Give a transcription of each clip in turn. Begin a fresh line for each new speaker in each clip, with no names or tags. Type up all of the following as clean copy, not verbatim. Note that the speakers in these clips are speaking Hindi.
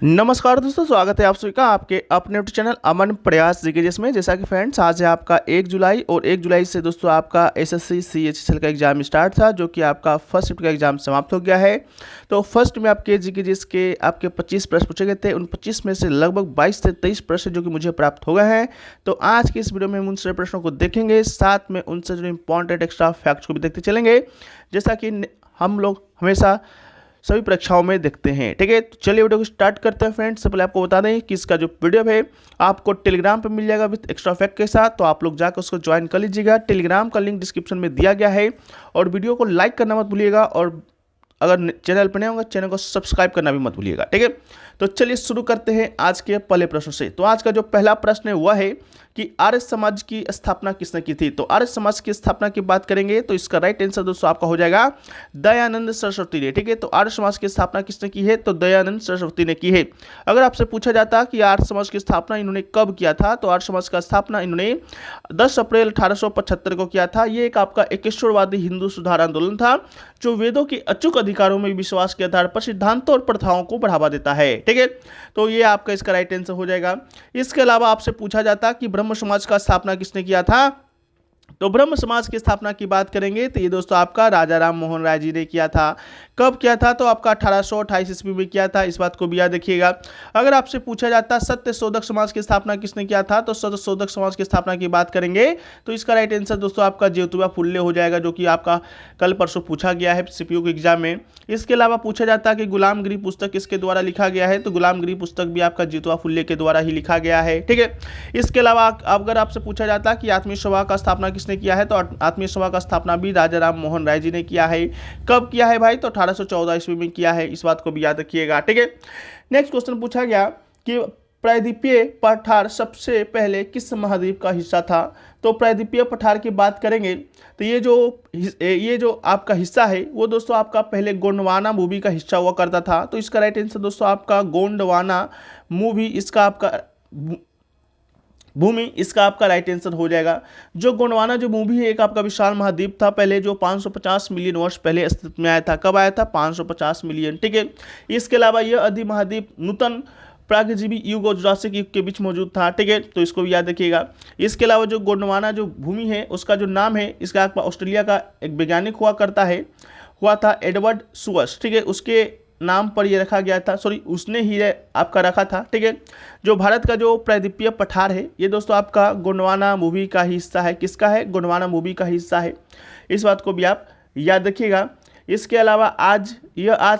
नमस्कार दोस्तों, स्वागत है आप सभी का आपके अपने यूट्यूब चैनल अमन प्रयास जीके जिसमें। जैसा कि फ्रेंड्स, आज है आपका 1 जुलाई और 1 जुलाई से दोस्तों आपका एसएससी सीएचएसएल का एग्जाम स्टार्ट था, जो कि आपका फर्स्ट शिफ्ट का एग्जाम समाप्त हो गया है। तो फर्स्ट में आपके जीके जिसके आपके 25 प्रश्न पूछे गए थे, उन 25 में से लगभग 22 से 23 प्रश्न जो कि मुझे प्राप्त हो गए हैं। तो आज की इस वीडियो में हम उन सारे प्रश्नों को देखेंगे, साथ में उनसे जो इंपॉर्टेंट एक्स्ट्रा फैक्ट्स को भी देखते चलेंगे, जैसा कि हम लोग हमेशा सभी परीक्षाओं में देखते हैं। ठीक है, तो चलिए वीडियो को स्टार्ट करते हैं। फ्रेंड्स, सबसे पहले आपको बता दें कि इसका जो पीडीएफ है आपको टेलीग्राम पे मिल जाएगा विद एक्स्ट्रा फैक्ट के साथ, तो आप लोग जाकर उसको ज्वाइन कर लीजिएगा। टेलीग्राम का लिंक डिस्क्रिप्शन में दिया गया है। और वीडियो को लाइक करना मत भूलिएगा, और अगर चैनल पर नए होंगे चैनल को सब्सक्राइब करना भी मत भूलिएगा। ठीक है, तो चलिए शुरू करते हैं आज के पहले प्रश्न से। तो आज का जो पहला प्रश्न है वह है कि आर्य समाज की स्थापना किसने की थी। तो आर्य समाज की स्थापना की बात करेंगे तो इसका राइट आंसर दोस्तों आपका हो जाएगा दयानंद सरस्वती ने। ठीक है, तो आर्य समाज की स्थापना किसने की है, तो दयानंद सरस्वती ने की है। अगर आपसे पूछा जाता कि आर्य समाज की स्थापना इन्होंने कब किया था, तो आर्य समाज का स्थापना इन्होंने 10 अप्रैल 1875 को किया था। ये एक आपका एकेश्वरवादी हिंदू सुधार आंदोलन था, जो वेदों के अचूक अधिकारों में विश्वास के आधार पर सिद्धांतों और प्रथाओं को बढ़ावा देता है। ठीक है, तो ये आपका इसका राइट आंसर हो जाएगा। इसके अलावा आपसे पूछा जाता कि ब्रह्म समाज का स्थापना किसने किया था, तो ब्रह्म समाज की स्थापना की बात करेंगे तो ये दोस्तों आपका राजा राम मोहन राय जी ने किया था। कब किया था, तो आपका 1828 ईस्वी में किया था। इस बात को भी याद रखिएगा। अगर आपसे पूछा जाता सत्य शोधक समाज की स्थापना किसने किया था, तो सत्य शोधक समाज की स्थापना की बात करेंगे तो इसका राइट आंसर दोस्तों आपका ज्योतिबा फुल्ले हो जाएगा, जो कि आपका कल परसों पूछा गया है सीपीयू के एग्जाम में। इसके अलावा पूछा जाता है कि गुलामगिरी पुस्तक किसके द्वारा लिखा गया है, तो गुलामगिरी पुस्तक भी आपका ज्योतिबा फुल्ले के द्वारा ही लिखा गया है। ठीक है, इसके अलावा अगर आपसे पूछा जाता कि आत्मीय सभा का स्थापना किसने किया है, तो आत्मीय सभा का स्थापना भी राजा राम मोहन राय जी ने किया है। कब किया है भाई, तो 1814 ईस्वी में किया है। इस बात को भी याद रखिएगा। ठीक है, नेक्स्ट क्वेश्चन पूछा गया कि प्रायद्वीपीय पठार सबसे पहले किस महाद्वीप का हिस्सा था। तो प्रायद्वीपीय पठार की बात करेंगे तो ये जो आपका हिस्सा है वो दोस्तों आपका पहले गोंडवाना मूवी का हिस्सा हुआ करता था। तो इसका राइट आंसर दोस्तों आपका गोंडवाना मूवी, इसका आपका भूमि, इसका आपका राइट आंसर हो जाएगा। जो गोंडवाना जो मूवी है एक आपका विशाल महाद्वीप था पहले, जो 550 मिलियन वर्ष पहले अस्तित्व में आया था। कब आया था, 550 मिलियन। ठीक है, इसके अलावा यह अधिमहाद्वीप नूतन प्रागजीवी युग और जुरासिक युग के बीच मौजूद था। ठीक है, तो इसको भी याद रखिएगा। इसके अलावा जो गोंडवाना जो भूमि है उसका जो नाम है, इसका आपका ऑस्ट्रेलिया का एक वैज्ञानिक हुआ था एडवर्ड सुअर्स। ठीक है, उसके नाम पर ये रखा गया था, सॉरी उसने ही आपका रखा था। ठीक है, जो भारत का जो प्रायद्वीपीय पठार है ये दोस्तों आपका गोंडवाना मूवी का हिस्सा है। किसका है, गोंडवाना मूवी का हिस्सा है। इस बात को भी आप याद रखिएगा। इसके अलावा आज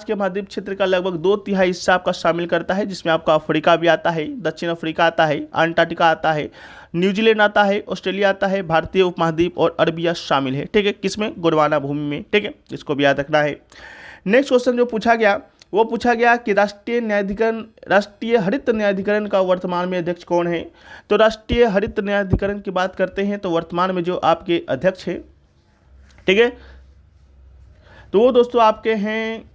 के महाद्वीप क्षेत्र का लगभग 2/3 हिस्सा आपका शामिल करता है, जिसमें आपका अफ्रीका भी आता है, दक्षिण अफ्रीका आता है, अंटार्कटिका आता है, न्यूजीलैंड आता है, ऑस्ट्रेलिया आता है, भारतीय उपमहाद्वीप और अरबिया शामिल है। ठीक है, किसमें, गोंडवाना भूमि में। ठीक है, इसको भी याद रखना है। नेक्स्ट क्वेश्चन जो पूछा गया कि राष्ट्रीय हरित न्यायाधिकरण का वर्तमान में अध्यक्ष कौन है। तो राष्ट्रीय हरित न्यायाधिकरण की बात करते हैं तो वर्तमान में जो आपके अध्यक्ष है, ठीक है, तो वो दोस्तों आपके हैं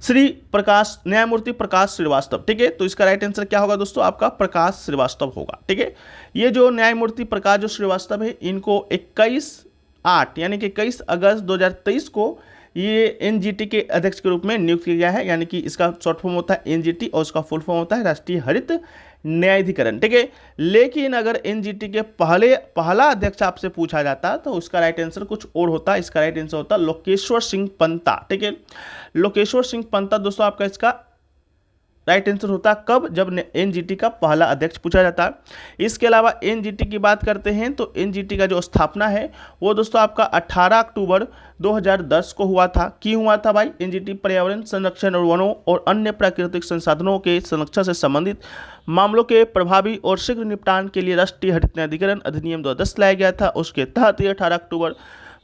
न्यायमूर्ति प्रकाश श्रीवास्तव। ठीक है, तो इसका राइट आंसर क्या होगा दोस्तों, आपका प्रकाश श्रीवास्तव होगा। ठीक है, ये जो न्यायमूर्ति प्रकाश जो श्रीवास्तव है, इनको 21/8 यानी कि 21 अगस्त 2023 को ये एनजीटी के अध्यक्ष के रूप में नियुक्त किया गया है। यानी कि इसका शॉर्ट फॉर्म होता है एनजीटी और उसका फुल फॉर्म होता है राष्ट्रीय हरित न्यायाधिकरण। ठीक है, लेकिन अगर एनजीटी के पहला अध्यक्ष आपसे पूछा जाता तो उसका राइट आंसर कुछ और होता। इसका राइट आंसर होता लोकेश्वर सिंह पंता। ठीक है, लोकेश्वर सिंह पंता दोस्तों आपका इसका राइट आंसर होता कब, जब एनजीटी का पहला अध्यक्ष पूछा जाता है। इसके अलावा एनजीटी की बात करते हैं तो एनजीटी का जो स्थापना है वो दोस्तों आपका 18 अक्टूबर 2010 को हुआ था। क्यों हुआ था भाई, एनजीटी पर्यावरण संरक्षण और वनों और अन्य प्राकृतिक संसाधनों के संरक्षण से संबंधित मामलों के प्रभावी और शीघ्र निपटान के लिए राष्ट्रीय हरित न्यायाधिकरण अधिनियम 2010 लाया गया था। उसके तहत 18 अक्टूबर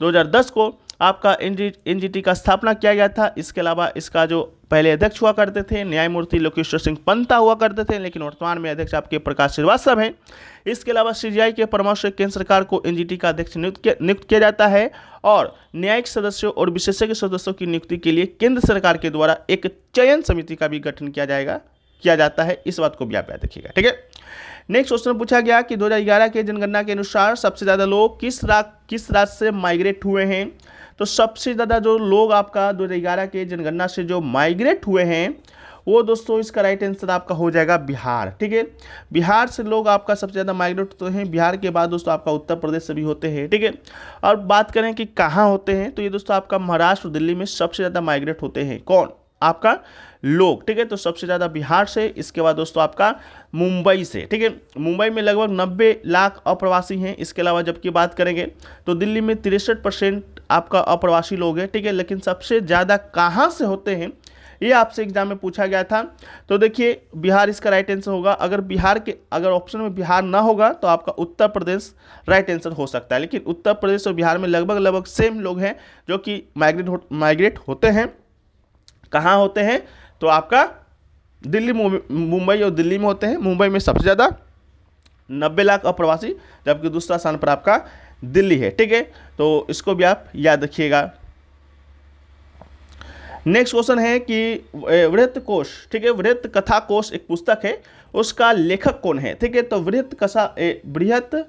2010 को आपका एनजीटी का स्थापना किया गया था। इसके अलावा इसका जो पहले अध्यक्ष हुआ करते थे न्यायमूर्ति लोकेश्वर सिंह पंता हुआ करते थे, लेकिन वर्तमान में अध्यक्ष आपके प्रकाश श्रीवास्तव हैं। इसके अलावा सीजीआई के परामर्श से केंद्र सरकार को एनजीटी का अध्यक्ष नियुक्त किया जाता है और न्यायिक सदस्यों और विशेषज्ञ सदस्यों की नियुक्ति के लिए केंद्र सरकार के द्वारा एक चयन समिति का भी गठन किया जाता है। इस बात को भी आप याद रखिएगा। ठीक है, नेक्स्ट क्वेश्चन पूछा गया कि 2011 के जनगणना के अनुसार सबसे ज़्यादा लोग किस राज्य से माइग्रेट हुए हैं। तो सबसे ज़्यादा जो लोग आपका 2011 के जनगणना से जो माइग्रेट हुए हैं वो दोस्तों इसका राइट आंसर आपका हो जाएगा बिहार। ठीक है, बिहार से लोग आपका सबसे ज़्यादा माइग्रेट होते हैं। बिहार के बाद दोस्तों आपका उत्तर प्रदेश से भी होते हैं। ठीक है, और बात करें कि कहाँ होते हैं, तो ये दोस्तों आपका महाराष्ट्र और दिल्ली में सबसे ज़्यादा माइग्रेट होते हैं। कौन? आपका लोग। ठीक है, तो सबसे ज़्यादा बिहार से, इसके बाद दोस्तों आपका मुंबई से। ठीक है, मुंबई में लगभग 90 लाख अप्रवासी हैं। इसके अलावा जबकि बात करेंगे तो दिल्ली में 63% आपका अप्रवासी लोग हैं। ठीक है, लेकिन सबसे ज़्यादा कहाँ से होते हैं ये आपसे एग्जाम में पूछा गया था। तो देखिए बिहार इसका राइट आंसर होगा। अगर ऑप्शन में बिहार ना होगा तो आपका उत्तर प्रदेश राइट आंसर हो सकता है। लेकिन उत्तर प्रदेश और बिहार में लगभग सेम लोग हैं जो कि माइग्रेट होते हैं। कहाँ होते हैं? तो आपका दिल्ली, मुंबई और दिल्ली में होते हैं। मुंबई में सबसे ज़्यादा 90 लाख अप्रवासी, जबकि दूसरा स्थान पर आपका दिल्ली है। ठीक है, तो इसको भी आप याद रखिएगा। नेक्स्ट क्वेश्चन है कि वृत्त कोश, ठीक है, वृत्त कथा कोश एक पुस्तक है, उसका लेखक कौन है? ठीक है, तो बृहत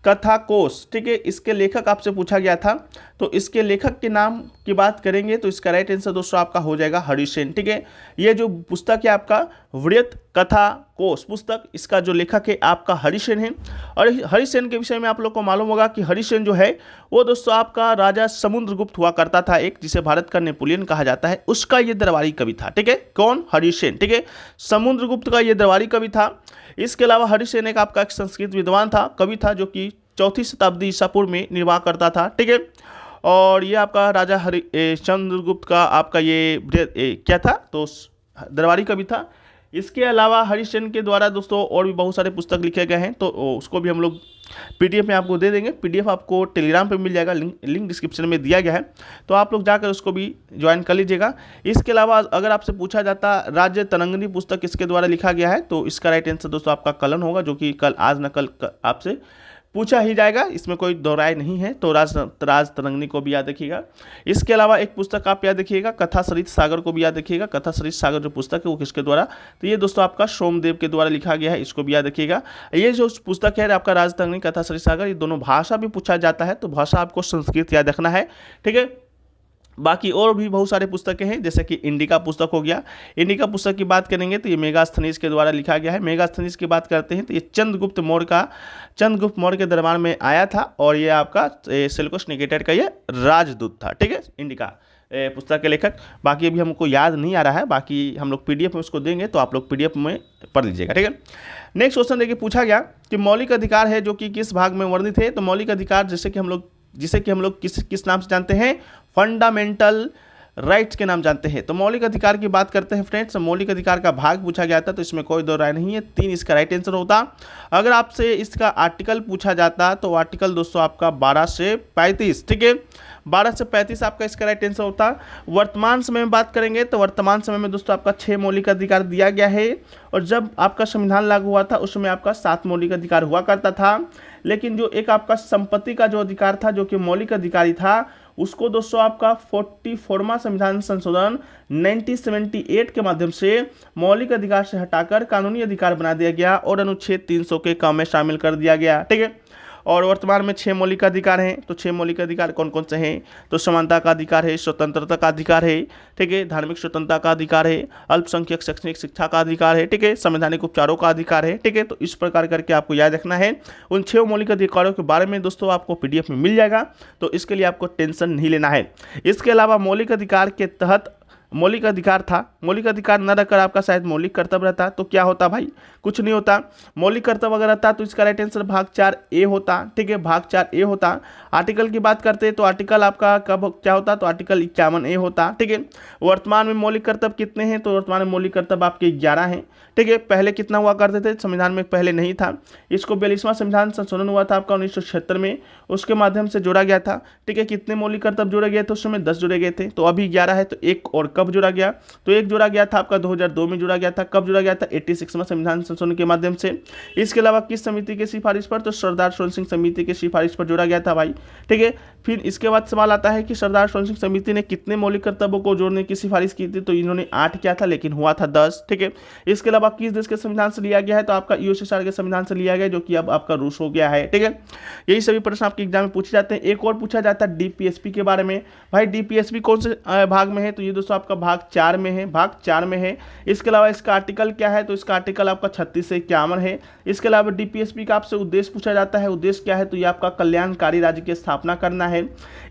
कथा कोश, ठीक है, इसके लेखक आपसे पूछा गया था। तो इसके लेखक के नाम की बात करेंगे तो इसका राइट आंसर दोस्तों आपका हो जाएगा हरिसेन। ठीक है, ये जो पुस्तक है आपका वृत्त कथा कोश पुस्तक, इसका जो लेखक है आपका हरिसेन है। और हरिसेन के विषय में आप लोग को मालूम होगा कि हरिसेन जो है वो दोस्तों आपका राजा समुद्रगुप्त हुआ करता था, एक जिसे भारत का नेपोलियन कहा जाता है, उसका ये दरबारी कवि था। ठीक है, कौन? हरिसेन। ठीक है, समुद्रगुप्त का ये दरबारी कवि था। इसके अलावा हरिसेन एक आपका एक संस्कृत विद्वान था, कवि था, जो कि 4वीं शताब्दी ईसा पूर्व में निर्वाह करता था। ठीक है, और ये आपका राजा चंद्रगुप्त का आपका ये क्या था? तो दरबारी कवि था। इसके अलावा हरिसेन के द्वारा दोस्तों और भी बहुत सारे पुस्तक लिखे गए हैं, तो उसको भी हम लोग पीडीएफ में आपको दे देंगे। पीडीएफ आपको टेलीग्राम पे मिल जाएगा, लिंक डिस्क्रिप्शन में दिया गया है, तो आप लोग जाकर उसको भी ज्वाइन कर लीजिएगा। इसके अलावा अगर आपसे पूछा जाता राज्य तरंगिणी पुस्तक किसके द्वारा लिखा गया है, तो इसका राइट आंसर दोस्तों आपका कलन होगा, जो कि आज न कल आपसे पूछा ही जाएगा, इसमें कोई दोहराए नहीं है। तो राज तरंगिणी को भी याद रखिएगा। इसके अलावा एक पुस्तक आप याद रखिएगा, कथा सरित सागर को भी याद रखिएगा। कथा सरित सागर जो पुस्तक है वो किसके द्वारा? तो ये दोस्तों आपका सोमदेव के द्वारा लिखा गया है, इसको भी याद रखिएगा। ये जो पुस्तक है आपका राज तरंगिणी, कथा सरित सागर, ये दोनों भाषा भी पूछा जाता है, तो भाषा आपको संस्कृत याद रखना है। ठीक है, बाकी और भी बहुत सारे पुस्तकें हैं, जैसे कि इंडिका पुस्तक हो गया। इंडिका पुस्तक की बात करेंगे तो ये मेगास्थनीज के द्वारा लिखा गया है। मेगास्थनीज की बात करते हैं तो ये चंद्रगुप्त मौर्य के दरबार में आया था, और ये आपका सेल्यूकस निकेटर का ये राजदूत था। ठीक है, इंडिका पुस्तक के लेखक। बाकी अभी हमको याद नहीं आ रहा है, बाकी हम लोग पीडीएफ में उसको देंगे, तो आप लोग पीडीएफ में पढ़ लीजिएगा। ठीक है, नेक्स्ट क्वेश्चन देखिए पूछा गया कि मौलिक अधिकार है जो कि किस भाग में वर्णित है। तो मौलिक अधिकार जिसे कि हम लोग किस नाम से जानते हैं? फंडामेंटल राइट्स के नाम जानते हैं। तो मौलिक अधिकार की बात करते हैं फ्रेंड्स। मौलिक अधिकार का भाग पूछा गया था, तो इसमें कोई दो राय नहीं है, 3 इसका राइट आंसर होता। अगर आपसे इसका आर्टिकल पूछा जाता तो आर्टिकल दोस्तों आपका 12 से 35। ठीक है, 12 से 35 आपका इसका राइट आंसर होता। वर्तमान समय में बात करेंगे तो वर्तमान समय में दोस्तों आपका 6 मौलिक अधिकार दिया गया है, और जब आपका संविधान लागू हुआ था उस समय आपका 7 मौलिक अधिकार हुआ करता था। लेकिन जो एक आपका संपत्ति का जो अधिकार था, जो कि मौलिक अधिकारी था, उसको दोस्तों आपका 44वां संविधान संशोधन 1978 के माध्यम से मौलिक अधिकार से हटाकर कानूनी अधिकार बना दिया गया और अनुच्छेद 300 के काम में शामिल कर दिया गया। ठीक है, और वर्तमान में 6 मौलिक अधिकार हैं। तो 6 मौलिक अधिकार कौन कौन से हैं? तो समानता का अधिकार है, स्वतंत्रता का अधिकार है, ठीक है, धार्मिक स्वतंत्रता का अधिकार है, अल्पसंख्यक शैक्षणिक शिक्षा का अधिकार है, ठीक है, संवैधानिक उपचारों का अधिकार है। ठीक है, तो इस प्रकार करके आपको याद रखना है। उन 6 मौलिक अधिकारों के बारे में दोस्तों आपको पीडीएफ में मिल जाएगा, तो इसके लिए आपको टेंशन नहीं लेना है। इसके अलावा मौलिक अधिकार के तहत मौलिक अधिकार था, मौलिक अधिकार न रखकर आपका शायद मौलिक कर्तव्य रहता, तो क्या होता भाई? कुछ नहीं होता। मौलिक कर्तव्य अगर रहता तो इसका राइट आंसर भाग 4A होता। ठीक है, भाग 4A होता। आर्टिकल की बात करते तो आर्टिकल आपका कब क्या होता? तो आर्टिकल 51A होता। ठीक है, वर्तमान में मौलिक कर्तव्य कितने हैं? तो वर्तमान में मौलिक कर्तव्य आपके 11 हैं। ठीक है, पहले कितना हुआ करते थे? संविधान में पहले नहीं था। इसको 42वां संविधान संशोधन हुआ था आपका 1976 में, उसके माध्यम से जोड़ा गया था। ठीक है, कितने मौलिक कर्तव्य जोड़े गए थे? उस समय 10 जोड़े गए थे, तो अभी 11 है, तो एक और कब जोड़ा गया? तो एक जोड़ा गया था आपका 2002 में जोड़ा गया था। कब जोड़ा गया था? 86 में संविधान संशोधन के माध्यम से। इसके अलावा किस समिति की सिफारिश पर? तो सरदार सोवन सिंह समिति की सिफारिश पर जोड़ा गया था भाई, ठीक है। फिर इसके बाद सवाल आता है कि सरदार सोवन सिंह समिति ने कितने मौलिक कर्तव्यों को जोड़ने की सिफारिश की थी? तो इन्होंने 8 किया था, लेकिन हुआ था 10, ठीक है। इसके अलावा किस देश के संविधान से लिया गया है? तो आपका यूएसएसआर के संविधान से लिया गया, जो कि अब आपका रूस हो गया है, ठीक है। यही सभी प्रश्न आपके एग्जाम में पूछे जाते हैं। एक और पूछा जाता है डीपीएसपी के बारे में। भाई डीपीएसपी कौन से भाग में है? तो ये दोस्तों आपका भाग 4 में है, भाग 4 में है। इसके अलावा इसका आर्टिकल क्या है? तो इसका आर्टिकल आपका 36 से 51 है। इसके अलावा डीपीएसपी का आपसे उद्देश्य पूछा जाता है। उद्देश्य क्या है? तो ये आपका कल्याणकारी राज्य की स्थापना करना है।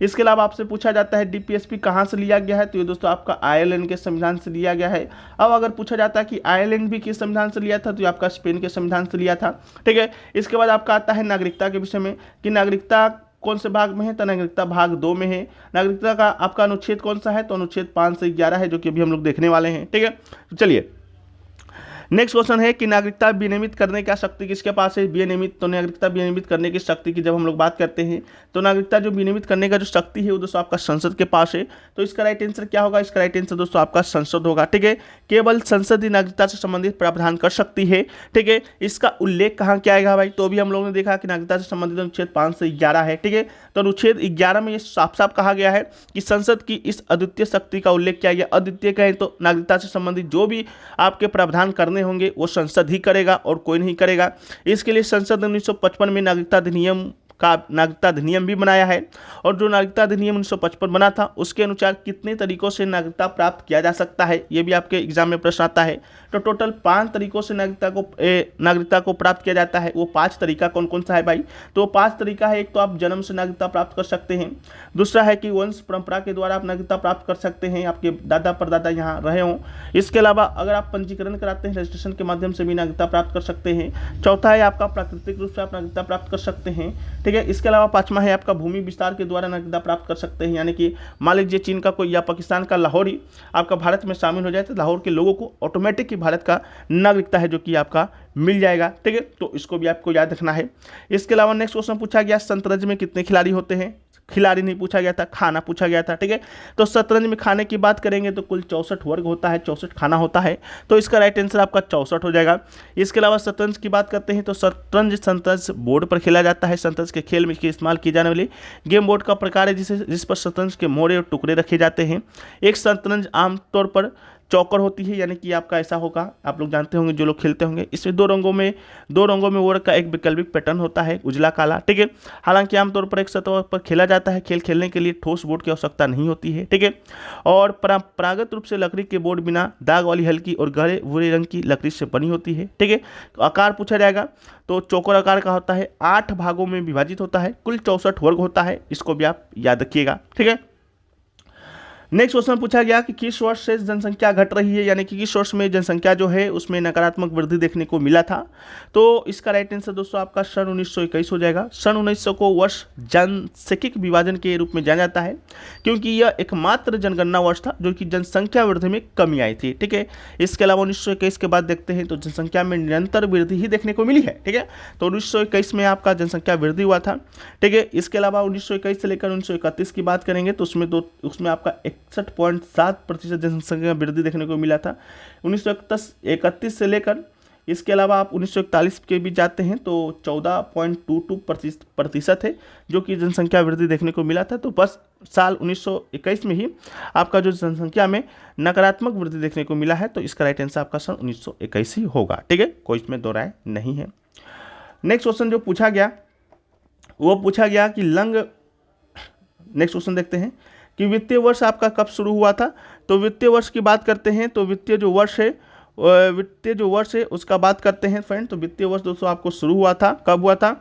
इसके अलावा आपसे पूछा जाता है डीपीएसपी कहाँ से लिया गया है? तो ये दोस्तों आपका आयरलैंड के संविधान से लिया गया है। अब अगर पूछा जाता है कि आयरलैंड भी किस संविधान से लिया था? तो ये आपका स्पेन के संविधान से लिया था, ठीक है। इसके बाद आपका आता है नागरिकता के विषय में कि नागरिकता कौन से भाग में है? तो नागरिकता भाग 2 में है। नागरिकता का आपका अनुच्छेद कौन सा है? तो अनुच्छेद 5 से 11 है, जो कि अभी हम लोग देखने वाले हैं, ठीक है। तो चलिए नेक्स्ट क्वेश्चन है कि नागरिकता विनियमित करने का शक्ति किसके पास है? विनियमित, तो नागरिकता विनियमित करने की शक्ति की जब हम लोग बात करते हैं तो नागरिकता जो विनियमित करने का जो शक्ति है वो दोस्तों आपका संसद के पास है। तो इसका राइट आंसर क्या होगा? इसका राइट आंसर दोस्तों आपका संसद होगा, ठीक है। केवल संसद ही नागरिकता से संबंधित प्रावधान कर सकती है, ठीक है। इसका उल्लेख कहाँ क्या आएगा भाई? तो अभी हम लोगों ने देखा कि नागरिकता से संबंधित अनुच्छेद 5 से 11 है, ठीक है। तो अनुच्छेद 11 में ये साफ साफ कहा गया है कि संसद की इस अद्वितीय शक्ति का उल्लेख किया गया। अद्वितीय कहें तो नागरिकता से संबंधित जो भी आपके प्रावधान करने होंगे वो संसद ही करेगा और कोई नहीं करेगा। इसके लिए संसद ने 1955 में नागरिकता अधिनियम भी बनाया है। और जो नागरिकता अधिनियम 1955 बना था उसके अनुसार कितने तरीकों से नागरिकता प्राप्त किया जा सकता है, ये भी आपके एग्जाम में प्रश्न आता है। तो टोटल 5 तरीकों से नागरिकता को प्राप्त किया जाता है। वो 5 तरीका कौन कौन सा है भाई? तो 5 तरीका है। एक तो आप जन्म से नागरिकता प्राप्त कर सकते हैं। दूसरा है कि वंश परंपरा के द्वारा आप नागरिकता प्राप्त कर सकते हैं, आपके दादा परदादा यहाँ रहे हों। इसके अलावा अगर आप पंजीकरण कराते हैं रजिस्ट्रेशन के माध्यम से भी नागरिकता प्राप्त कर सकते हैं। चौथा है आपका प्राकृतिक रूप से आप नागरिकता प्राप्त कर सकते हैं, ठीक है। इसके अलावा 5वां है आपका भूमि विस्तार के द्वारा नागरिकता प्राप्त कर सकते हैं, यानी कि मान लीजिए चीन का कोई या पाकिस्तान का लाहौरी आपका भारत में शामिल हो जाए तो लाहौर के लोगों को ऑटोमेटिक ही भारत का नागरिकता है जो कि आपका मिल जाएगा, ठीक है। तो इसको भी आपको याद रखना है। इसके अलावा नेक्स्ट क्वेश्चन पूछा गया शतरंज में कितने खिलाड़ी होते हैं? खिलाड़ी नहीं पूछा गया था, खाना पूछा गया था, ठीक है। तो शतरंज में खाने की बात करेंगे तो कुल 64 वर्ग होता है, 64 खाना होता है। तो इसका राइट आंसर आपका 64 हो जाएगा। इसके अलावा शतरंज की बात करते हैं तो शतरंज बोर्ड पर खेला जाता है। शतरंज के खेल में इस्तेमाल की जाने वाली गेम बोर्ड का प्रकार है जिस पर शतरंज के मोड़े और टुकड़े रखे जाते हैं। एक शतरंज आमतौर पर चौकर होती है, यानी कि आपका ऐसा होगा, आप लोग जानते होंगे जो लोग खेलते होंगे। इसमें दो रंगों में वर्ड का एक वैकल्पिक पैटर्न होता है, उजला काला, ठीक है। हालांकि आमतौर पर एक सतह पर खेला जाता है। खेल खेलने के लिए ठोस बोर्ड की आवश्यकता नहीं होती है, ठीक है। और परंपरागत रूप से लकड़ी के बोर्ड बिना दाग वाली हल्की और गहरे भूरे रंग की लकड़ी से बनी होती है, ठीक है। आकार पूछा जाएगा तो चौकोर आकार का होता है, 8 भागों में विभाजित होता है, कुल 64 वर्ग होता है। इसको भी आप याद रखिएगा, ठीक है। नेक्स्ट क्वेश्चन पूछा गया कि किस वर्ष से जनसंख्या घट रही है, यानी कि किस वर्ष में जनसंख्या जो है उसमें नकारात्मक वृद्धि देखने को मिला था। तो इसका राइट आंसर दोस्तों आपका सन 1921 हो जाएगा। सन 1900 को वर्ष जनसांख्यिक विभाजन के रूप में जाना जाता है क्योंकि यह एकमात्र जनगणना वर्ष था जो कि जनसंख्या वृद्धि में कमी आई थी, ठीक है। इसके अलावा 1921 के बाद देखते हैं तो जनसंख्या में निरंतर वृद्धि ही देखने को मिली है, ठीक है। तो 1921 में आपका जनसंख्या वृद्धि हुआ था, ठीक है। इसके अलावा 1921 से लेकर 1931 की बात करेंगे तो उसमें आपका 61.7% जनसंख्या वृद्धि देखने को मिला था 1931 से लेकर। इसके अलावा आप 1941 के भी जाते हैं तो 14.22% है जो कि जनसंख्या वृद्धि देखने को मिला था। तो बस साल 1921 में ही आपका जो जनसंख्या में नकारात्मक वृद्धि देखने को मिला है। तो इसका राइट आंसर आपका सन 1921 ही होगा, ठीक है, कोई इसमें दो राय नहीं है। नेक्स्ट क्वेश्चन जो पूछा गया वो पूछा गया कि नेक्स्ट क्वेश्चन देखते हैं कि वित्तीय वर्ष आपका कब शुरू हुआ था। तो वित्तीय वर्ष की बात करते हैं तो वित्तीय जो वर्ष है उसका बात करते हैं फ्रेंड। तो वित्तीय वर्ष दोस्तों आपको शुरू हुआ था, कब हुआ था?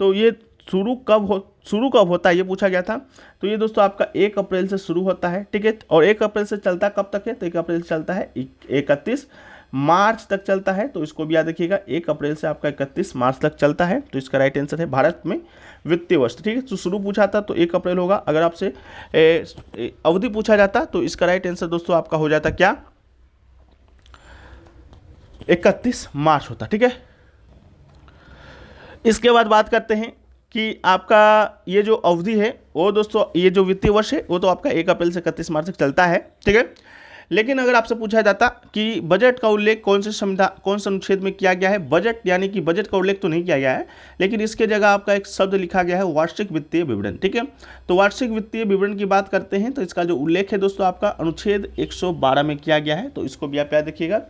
तो ये शुरू कब होता है ये पूछा गया था। तो ये दोस्तों आपका 1 अप्रैल से शुरू होता है, ठीक है। और 1 अप्रैल से चलता कब तक है? तो 1 अप्रैल से चलता है 31 मार्च तक चलता है। तो इसको भी याद रखिएगा, 1 अप्रैल से आपका 31 मार्च तक चलता है। तो इसका राइट आंसर है भारत में वित्तीय वर्ष, ठीक है। तो शुरू पूछा था तो 1 अप्रैल होगा। अगर आपसे अवधि पूछा जाता तो इसका राइट आंसर दोस्तों आपका हो जाता क्या? 31 मार्च होता, ठीक है। इसके बाद बात करते हैं कि आपका ये जो अवधि है वो दोस्तों ये जो वित्तीय वर्ष है वो तो आपका 1 अप्रैल से 31 मार्च तक चलता है, ठीक है। लेकिन अगर आपसे पूछा जाता कि बजट का उल्लेख कौन से अनुच्छेद में किया गया है, बजट यानी कि बजट का उल्लेख तो नहीं किया गया है, लेकिन इसके जगह आपका एक शब्द लिखा गया है वार्षिक वित्तीय विवरण। ठीक है, तो वार्षिक वित्तीय विवरण की बात करते हैं तो इसका जो उल्लेख है दोस्तों आपका अनुच्छेद 112 में किया गया है, तो इसको भी आप याद रखिएगा।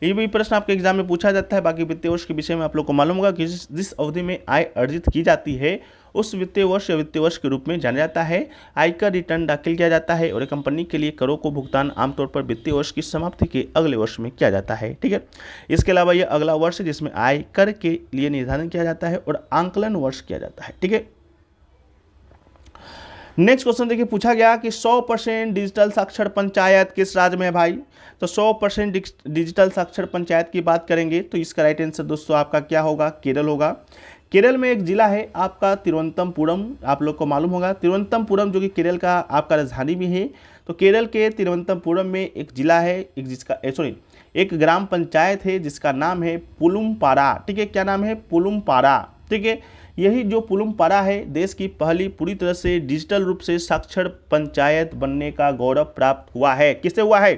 ये भी प्रश्न आपके एग्जाम में पूछा जाता है। बाकी वित्तीय वर्ष के विषय में आप लोग को मालूम होगा कि जिस अवधि में आय अर्जित की जाती है उस वित्तीय वर्ष या वित्तीय वर्ष के रूप में जाना जाता है। आयकर रिटर्न दाखिल किया जाता है और एक कंपनी के लिए करों को भुगतान आमतौर पर वित्तीय वर्ष की समाप्ति के अगले वर्ष में किया जाता है। ठीक है, इसके अलावा यह अगला वर्ष है जिसमें आयकर के लिए निर्धारण किया जाता है और आंकलन वर्ष किया जाता है। ठीक है, नेक्स्ट क्वेश्चन देखिए, पूछा गया कि 100% डिजिटल साक्षर पंचायत किस राज्य में है भाई। तो 100% डिजिटल साक्षर पंचायत की बात करेंगे तो इसका राइट आंसर दोस्तों आपका क्या होगा, केरल होगा। केरल में एक जिला है आपका तिरुवनंतपुरम, आप लोग को मालूम होगा तिरुवनंतपुरम जो कि केरल का आपका राजधानी भी है। तो केरल के तिरुवनंतपुरम में एक जिला है, एक ग्राम पंचायत है जिसका नाम है पुलुमपारा। ठीक है, क्या नाम है, पुलुमपारा। ठीक है, यही जो पुलुमपारा है देश की पहली पूरी तरह से डिजिटल रूप से साक्षर पंचायत बनने का गौरव प्राप्त हुआ है। किससे हुआ है,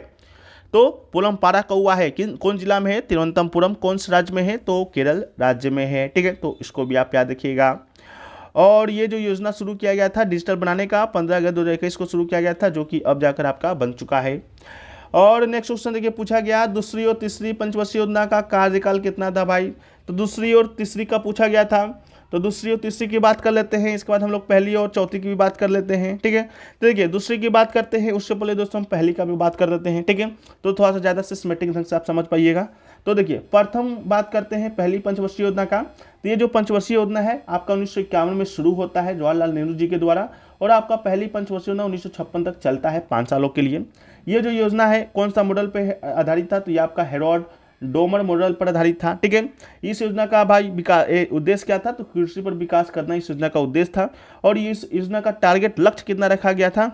तो पुलुमपारा का हुआ है। कौन जिला में है, तिरुवनंतपुरम। कौन से राज्य में है, तो केरल राज्य में है। ठीक है, तो इसको भी आप याद रखिएगा। और ये जो योजना शुरू किया गया था डिजिटल बनाने का 15 अगस्त 2021 को शुरू किया गया था, जो कि अब जाकर आपका बन चुका है। और नेक्स्ट क्वेश्चन देखिए, पूछा गया दूसरी और तीसरी पंचवर्षीय योजना का कार्यकाल कितना था भाई। तो दूसरी और तीसरी का पूछा गया था, तो दूसरी और तीसरी की बात कर लेते हैं। इसके बाद हम लोग पहली और चौथी की भी बात कर लेते हैं। ठीक है, तो देखिए दूसरी की बात करते हैं उससे पहले दोस्तों हम पहली का भी बात कर लेते हैं। ठीक है, तो थोड़ा सा ज़्यादा सिस्टमेटिक ढंग से आप समझ पाइएगा। तो देखिए प्रथम बात करते हैं पहली पंचवर्षीय योजना का। तो ये जो पंचवर्षीय योजना है आपका 1951 में शुरू होता है जवाहरलाल नेहरू जी के द्वारा, और आपका पहली पंचवर्षीय योजना 1956 तक चलता है 5 सालों के लिए। ये जो योजना है कौन सा मॉडल पे आधारित था, तो ये आपका हेरोल्ड डोमर मॉडल पर आधारित था। ठीक है, इस योजना का भाई उद्देश्य क्या था, तो कृषि पर विकास करना इस योजना का उद्देश्य था। और इस योजना का टारगेट लक्ष्य कितना रखा गया था,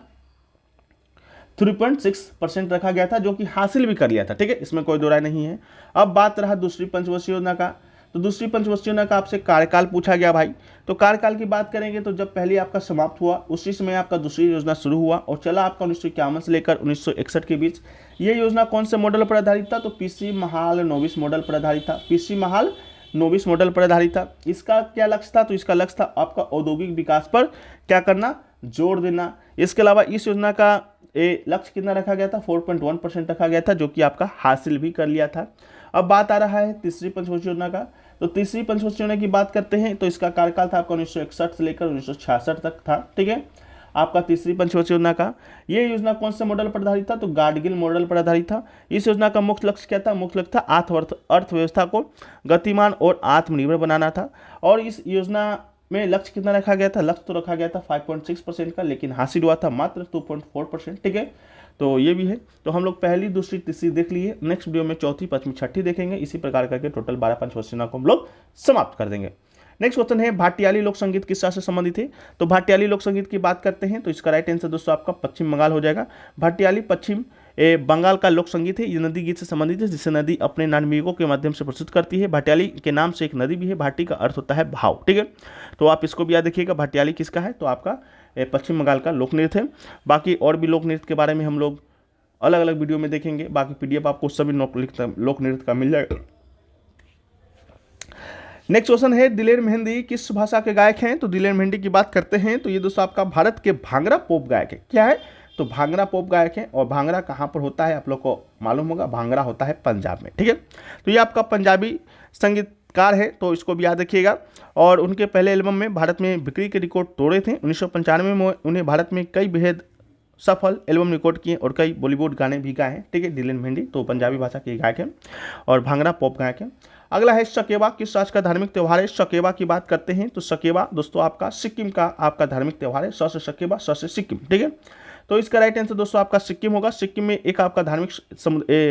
3.6% रखा गया था, जो कि हासिल भी कर लिया था। ठीक है, इसमें कोई दो राय नहीं है। अब बात रहा दूसरी पंचवर्षीय योजना का। तो दूसरी पंचवर्षीय योजना का आपसे कार्यकाल पूछा गया भाई। तो कार्यकाल की बात करेंगे तो जब पहले आपका समाप्त हुआ उसी समय आपका दूसरी योजना शुरू हुआ और चला आपका 1951 से लेकर 1961 के बीच। ये योजना कौन से मॉडल पर आधारित था, तो पीसी महाल नोविस मॉडल पर आधारित था। पीसी महाल नोविस मॉडल पर आधारित था। इसका क्या लक्ष्य था, तो इसका लक्ष्य था आपका औद्योगिक विकास पर क्या करना, जोर देना। इसके अलावा इस योजना का लक्ष्य कितना रखा गया था, 4.1% रखा गया था, जो कि आपका हासिल भी कर लिया था। अब बात आ रहा है तीसरी पंचवर्षीय योजना का। तो तीसरी पंचवर्षीय योजना की बात करते हैं तो इसका कार्यकाल था आपका 1961 से लेकर 1966 तक था। ठीक है, आपका तीसरी पंचवर्षीय योजना का ये योजना कौन से मॉडल पर आधारित था, तो गाडगिल मॉडल पर आधारित था। इस योजना का मुख्य लक्ष्य क्या था, मुख्य लक्ष्य था अर्थव्यवस्था को गतिमान और आत्मनिर्भर बनाना था। और इस योजना में लक्ष्य कितना रखा गया था, लक्ष्य तो रखा गया था 5.6% का, लेकिन हासिल हुआ था मात्र 2.4%। ठीक है, तो ये भी है। तो हम लोग पहली दूसरी तीसरी देख लिए। नेक्स्ट वीडियो में चौथी पांचवी छठी देखेंगे। इसी प्रकार करके टोटल 12 पंचवर्षीय योजना को हम लोग समाप्त कर देंगे। नेक्स्ट क्वेश्चन है भाटियाली लोक संगीत किस राज्य से संबंधित है। तो भाटियाली लोक संगीत की बात करते हैं तो इसका राइट आंसर दोस्तों आपका पश्चिम बंगाल हो जाएगा। भाटियाली पश्चिम बंगाल का लोक संगीत है। ये नदी गीत से संबंधित है, जिसे नदी अपने नाटमियों के माध्यम से प्रस्तुत करती है। भाटियाली के नाम से एक नदी भी है। भाटी का अर्थ होता है भाव। ठीक है, तो आप इसको भी याद रखिएगा। भाटियाली किसका है, तो आपका पश्चिम बंगाल का लोक नृत्य है। बाकी और भी लोक नृत्य के बारे में हम लोग अलग अलग वीडियो में देखेंगे। बाकी पीडीएफ आपको सभी लोक नृत्य का मिल जाएगा। नेक्स्ट क्वेश्चन है दिलेर मेहंदी किस भाषा के गायक हैं। तो दिलेर मेहंदी की बात करते हैं तो ये दोस्तों आपका भारत के भांगड़ा पोप गायक है। क्या है, तो भांगड़ा पोप गायक है। और भांगड़ा कहाँ पर होता है आप लोग को मालूम होगा, भांगड़ा होता है पंजाब में। ठीक है, तो ये आपका पंजाबी संगीतकार है, तो इसको भी याद रखिएगा। और उनके पहले एल्बम में भारत में बिक्री के रिकॉर्ड तोड़े थे। 1995 में उन्हें भारत में कई बेहद सफल एल्बम रिकॉर्ड किए और कई बॉलीवुड गाने भी गाए हैं। ठीक है, दिलेर मेहंदी तो पंजाबी भाषा के गायक हैं और भांगड़ा पॉप गायक हैं। अगला है शकेवा किस राज्य का धार्मिक त्यौहार है। शकेवा की बात करते हैं तो शकेवा दोस्तों आपका सिक्किम का आपका धार्मिक त्यौहार है। स से शकेवा, स से सिक्किम। ठीक है, तो इसका राइट आंसर दोस्तों आपका सिक्किम होगा। सिक्किम में एक आपका धार्मिक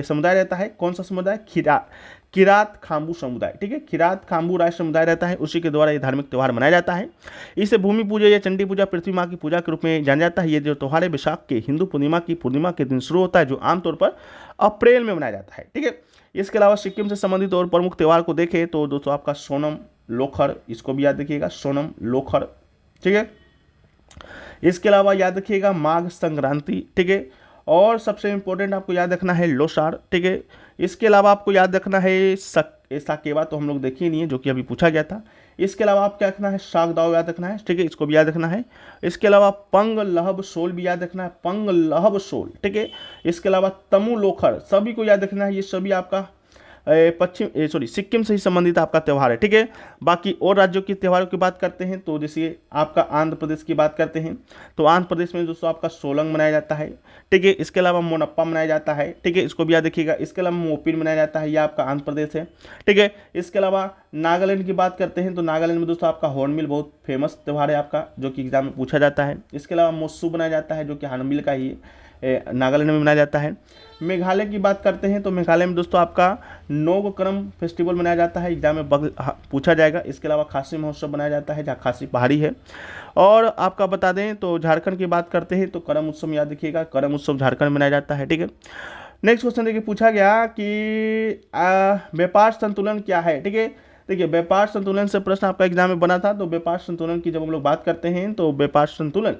समुदाय रहता है। कौन सा समुदाय, किरात खाम्बू समुदाय। ठीक है, किरात खाम्बू राय समुदाय रहता है, उसी के द्वारा ये धार्मिक त्यौहार मनाया जाता है। इसे भूमि पूजा या चंडी पूजा पृथ्वी माँ की पूजा के रूप में जाना जाता है। ये जो त्यौहार है वैशाख के हिंदू पूर्णिमा के दिन शुरू होता है, जो आमतौर पर अप्रैल में मनाया जाता है। ठीक है, इसके अलावा सिक्किम से संबंधित और प्रमुख त्यौहार को देखें तो दोस्तों आपका सोनम लोखर, इसको भी याद रखिएगा, सोनम लोखर। ठीक है, इसके अलावा याद रखिएगा माघ संक्रांति। ठीक है, और सबसे इम्पोर्टेंट आपको याद रखना है लोसार, ठीक है। इसके अलावा आपको याद रखना है साकेवा, तो हम लोग देखे नहीं है, जो कि अभी पूछा गया था। इसके अलावा आप क्या रखना है, शागदाव याद रखना है, ठीक है, इसको भी याद रखना है। इसके अलावा पंग लहब सोल भी याद रखना है, पंग लहब सोल, ठीक है। इसके अलावा तमु लोखर सभी को याद रखना है, ये सभी आपका सिक्किम से ही संबंधित आपका त्यौहार है, ठीक है। बाकी और राज्यों के त्योहारों की बात करते हैं तो जैसे आपका आंध्र प्रदेश की बात करते हैं तो आंध्र प्रदेश में दोस्तों आपका सोलंग मनाया जाता है, ठीक है। इसके अलावा मोनप्पा मनाया जाता है, ठीक है, इसको भी याद रखिएगा। इसके अलावा मोपिन मनाया जाता है, यह आपका आंध्र प्रदेश है, ठीक है। इसके अलावा नागालैंड की बात करते हैं तो नागालैंड में दोस्तों आपका हॉर्नबिल बहुत फेमस त्यौहार है आपका, जो कि एग्जाम में पूछा जाता है। इसके अलावा मोसू बनाया जाता है, जो कि हॉर्नबिल का ही नागालैंड में मनाया जाता है। मेघालय की बात करते हैं तो मेघालय में दोस्तों आपका नोगकरम फेस्टिवल मनाया जाता है, एग्जाम में पूछा जाएगा। इसके अलावा खासी महोत्सव मनाया जाता है, जहाँ खासी पहाड़ी है। और आपका बता दें तो झारखंड की बात करते हैं तो करम उत्सव याद रखिएगा, करम उत्सव झारखंड में मनाया जाता है, ठीक है। नेक्स्ट क्वेश्चन देखिए, पूछा गया कि व्यापार संतुलन क्या है, ठीक है। देखिए व्यापार संतुलन से प्रश्न आपका एग्जाम में बना था, तो व्यापार संतुलन की जब हम लोग बात करते हैं तो व्यापार संतुलन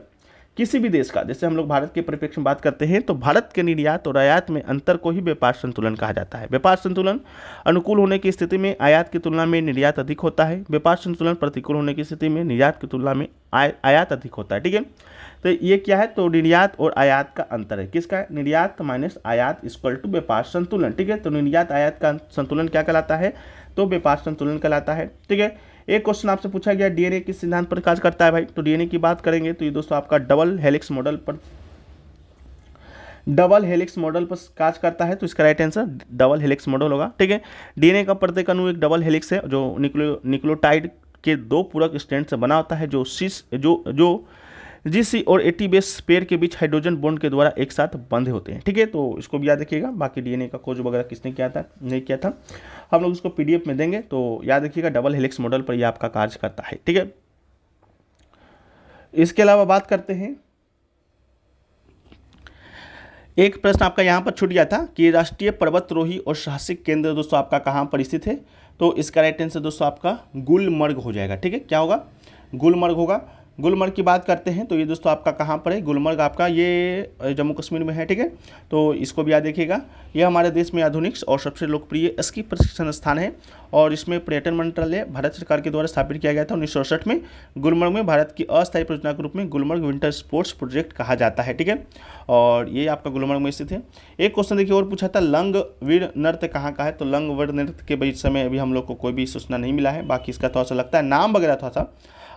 किसी भी देश का, जैसे हम लोग भारत के परिप्रेक्ष्य में बात करते हैं तो भारत के निर्यात और आयात में अंतर को ही व्यापार संतुलन कहा जाता है। व्यापार संतुलन अनुकूल होने की स्थिति में आयात की तुलना में निर्यात अधिक होता है, व्यापार संतुलन प्रतिकूल होने की स्थिति में निर्यात की तुलना में आयात अधिक होता है, ठीक है। तो ये क्या है, तो निर्यात और आयात का अंतर है, किसका, निर्यात माइनस आयात इक्वल टू व्यापार संतुलन, ठीक है। तो निर्यात आयात का संतुलन क्या कहलाता है, तो व्यापार संतुलन कहलाता है, ठीक है। एक क्वेश्चन आपसे पूछा गया डीएनए किस सिद्धांत पर कार्य करता है भाई, तो डीएनए की बात करेंगे तो ये दोस्तों आपका डबल हेलिक्स मॉडल पर कार्य करता है, तो इसका right answer double helix model होगा, ठीक है। डीएनए का प्रत्येक अणु एक डबल हेलिक्स है, जो न्यूक्लियोटाइड के दो पूरक स्ट्रैंड से बना होता है, जो जीसी और एटी बेस पेयर के बीच हाइड्रोजन बॉन्ड के द्वारा एक साथ बंधे होते हैं, ठीक है। तो इसको भी याद रखिएगा। बाकी डीएनए का खोज वगैरह किसने किया था, नहीं किया था, हम लोग इसको पीडीएफ में देंगे, तो याद रखिएगा डबल हेलिक्स मॉडल पर यह आपका कार्य करता है, ठीक है। इसके अलावा बात करते हैं, एक प्रश्न आपका यहाँ पर छूट गया था कि राष्ट्रीय पर्वतरोही और साहसिक केंद्र दोस्तों आपका कहाँ पर स्थित है, तो इसका राइट आंसर दोस्तों आपका गुलमर्ग हो जाएगा, ठीक है। क्या होगा, गुलमर्ग होगा। गुलमर्ग की बात करते हैं तो ये दोस्तों आपका कहाँ पर है, गुलमर्ग आपका ये जम्मू कश्मीर में है, ठीक है। तो इसको भी याद रखिएगा। यह हमारे देश में आधुनिक और सबसे लोकप्रिय स्की प्रशिक्षण स्थान है और इसमें पर्यटन मंत्रालय भारत सरकार के द्वारा स्थापित किया गया था 1968 में। गुलमर्ग में भारत की अस्थायी परियोजना के रूप में गुलमर्ग विंटर स्पोर्ट्स प्रोजेक्ट कहा जाता है, ठीक है। और ये आपका गुलमर्ग में स्थित है। एक क्वेश्चन देखिए और पूछा था लंगवीर नृत्य कहाँ का है, तो लंगवीर नृत्य के बीच समय अभी हम लोग को कोई भी सूचना नहीं मिला है। बाकी इसका थोड़ा सा लगता है नाम वगैरह थोड़ा सा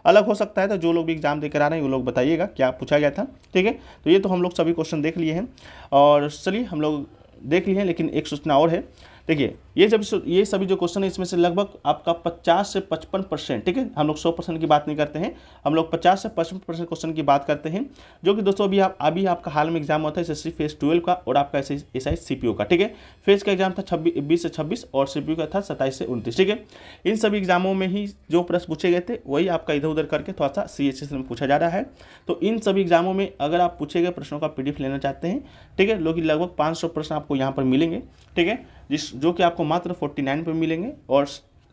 अलग हो सकता है, तो जो लोग भी एग्जाम देकर आ रहे हैं वो लोग बताइएगा क्या पूछा गया था, ठीक है। तो ये तो हम लोग सभी क्वेश्चन देख लिए हैं और चलिए हम लोग देख लिए हैं, लेकिन एक सूचना और है। देखिए ये सभी जो क्वेश्चन है इसमें से लगभग आपका 50 से 55%, ठीक है। हम लोग 100% की बात नहीं करते हैं, हम लोग 50 से 55% क्वेश्चन की बात करते हैं, जो कि दोस्तों अभी आपका हाल में एग्जाम होता है एसएससी फेज 12 का और आपका एसआई सीपीओ का, ठीक है। फेज का एग्जाम था 20 से 26 और सीपीओ का था 27 से 29, ठीक है। इन सभी एग्जामों में ही जो प्रश्न पूछे गए थे वही आपका इधर उधर करके थोड़ा सा सीएचएस में पूछा जा रहा है। तो इन सभी एग्जामों में अगर आप पूछे गए प्रश्नों का पीडीएफ लेना चाहते हैं, ठीक है, लगभग 500 प्रश्न आपको यहाँ पर मिलेंगे, ठीक है, जो कि आपको मात्र 49 पे मिलेंगे। और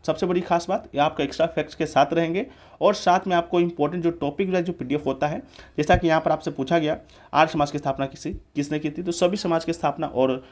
सबसे बड़ी खास बात ये आपका एक्स्ट्रा फैक्ट्स के साथ रहेंगे और साथ में आपको इंपॉर्टेंट जो टॉपिक जो पीडीएफ होता है, जैसा कि यहाँ पर आपसे पूछा गया आर्य समाज की स्थापना किसने की थी, तो सभी समाज की स्थापना और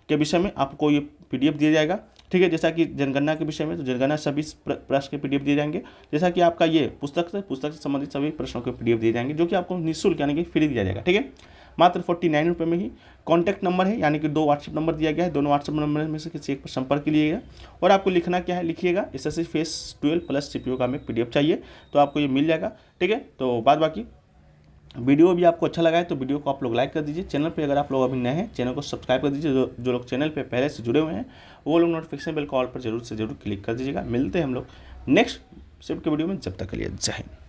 के विषय में आपको ये पीडीएफ दिया जाएगा, ठीक है। जैसा कि जनगणना के विषय में तो जनगणना सभी प्रश्न के पीडीएफ दिए जाएंगे, जैसा कि आपका ये पुस्तक से संबंधित सभी प्रश्नों के पीडीएफ दिए जाएंगे, जो कि आपको निःशुल्क यानी कि फ्री दिया जाएगा, ठीक है। मात्र 49 रुपये में ही। कॉन्टैक्ट नंबर है यानी कि 2 व्हाट्सएप नंबर दिया गया है, दोनों व्हाट्सएप नंबर में से किसी एक पर संपर्क कीजिएगा और आपको लिखना क्या है, लिखिएगा एसएससी फेज 12 प्लस सीपीओ का हमें पीडीएफ चाहिए, तो आपको ये मिल जाएगा, ठीक है। तो बाद बाकी वीडियो भी आपको अच्छा लगा है तो वीडियो को आप लोग लाइक कर दीजिए। चैनल पे अगर आप लोग अभी नए हैं चैनल को सब्सक्राइब कर दीजिए। जो लोग चैनल पे पहले से जुड़े हुए हैं वो लोग नोटिफिकेशन बेल कॉल पर जरूर से जरूर क्लिक कर दीजिएगा। मिलते हैं हम लोग नेक्स्ट शिफ्ट के वीडियो में, जब तक के लिए जय हिंद।